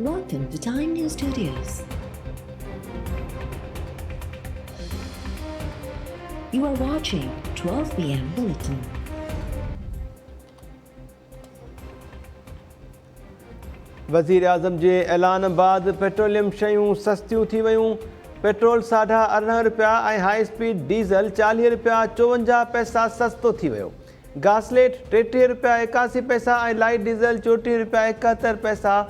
Welcome to Time News Studios. You are watching 12 p.m. Bulletin. वज़ीर आज़म जे ऐलान बाद petroleum शयूं सस्तियूं थी वयूं। पेट्रोल ₹18.5 ऐं हाई स्पीड डीज़ल ₹40.54 सस्तो थी वियो। गासलेट ₹33.81 ऐं लाइट डीज़ल ₹34.71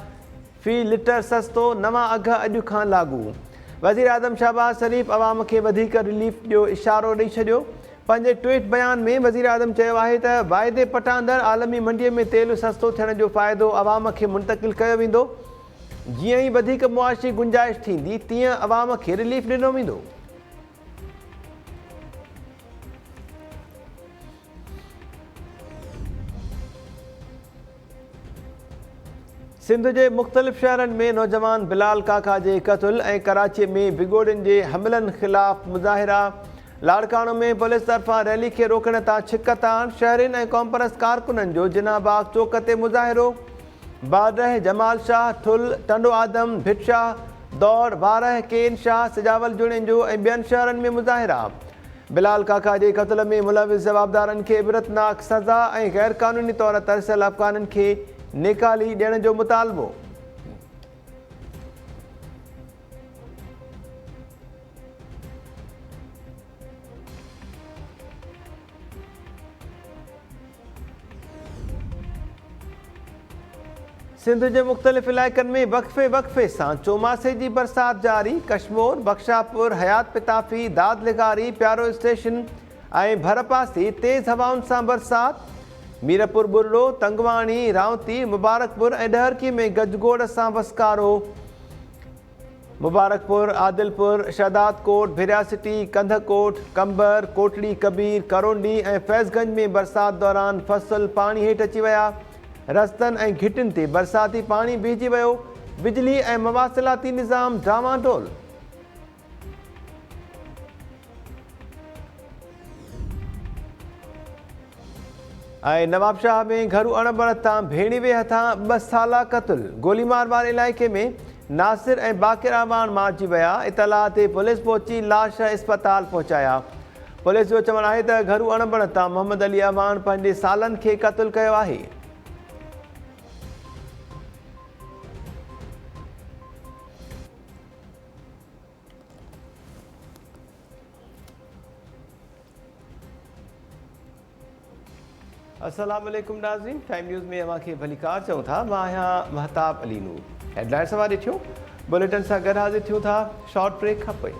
फ़ी लीटर सस्तो। नवां अघ अॼु खां लागू। वज़ीर आज़म शहबाज़ शरीफ़ अवाम खे वधीक रिलीफ जो इशारो ॾेई छॾियो। पंहिंजे ट्वीट बयान में वज़ीर आज़म चयो आहे त वाइदे पटांदड़ आलमी मंडीअ में तेल सस्तो थियण जो फ़ाइदो अवाम खे मुंतक़िल कयो वेंदो। जीअं ई वधीक मुआशी गुंजाइश थींदी तीअं अवाम खे रिलीफ ॾिनो वेंदो। सिंध जे मुख़्तलिफ़ शहरनि में नौजवान बिलाल काका जे क़त्ल ऐं कराची में बिगोड़नि जे हमलनि ख़िलाफ़ मुज़ाहिरा। लाड़काणो में पुलिस तरफ़ां रैली खे रोकण तां छिकताण। शहरियुनि ऐं क़ौमपरस्त कारकुननि जो जिनाबाग चौक ते मुज़ाहिरो। बारह जमाल शाह, ठुल, टंडो आदम, भिटशाह, दौड़, बारह केन शाह, सिजावल जुणियुनि जो ऐं ॿियनि शहरनि में मुज़ाहिरा। बिलाल काका जे क़त्ल में मुलविस जवाबदारनि खे इबरतनाक सज़ा ऐं ग़ैर क़ानूनी तौर तरसियल अफ़गाननि खे निकाली ॾियण जो मुतालबो। सिंध जे मुख़्तलिफ़ इलाइक़नि में वक़्फ़े सां चोमासे जी बरसाति जारी। कशमोर, बख्शापुर, हयात पिताफ़ी, दाद लिगारी, प्यारो स्टेशन ऐं भरपासी तेज़ हवाउनि सां बरसाति। मीरपुर बुर्रो, तंगवाणी, रावती, मुबारकपुर ऐं ॾहरकी में गजगोड़ सां वसकारो। मुबारकपुर, आदिलपुर, शहदादकोट, भिरियासिटी, कंधकोट, कंबर, कोटड़ी कबीर, करोंडी ऐं फैज़गंज में बरसाति दौरान फसल पाणी हेठि अची विया। रस्तनि ऐं घिटियुनि ते बरसाती पाणी बीहजी वियो। बिजली ऐं मवासिलाती निज़ाम डामाडोल। ऐं नवाबशाह में घरू अणबण तां भेणीवे हथां 2 साला क़त्ल। गोलीमार वारे इलाइक़े में नासिर ऐं बाक़िर अवान मारिजी विया। इतला ते पुलिस पहुची लाश इस्पताल पहुचाया। पुलिस जो चवणु आहे त घरू अणबण तां मोहम्मद अली अवान पंहिंजे सालनि खे क़त्ल कयो आहे। अस्सलाम वालेकुम नाज़रीन, टाइम न्यूज़ में अवां खे भलीकार चऊं था। मां आहियां महताब अली नूर। हेडलाइन्स वां ॾिठियो। बुलेटिन सां गॾु हाज़िर थियूं था शॉर्ट ब्रेक खां पोइ।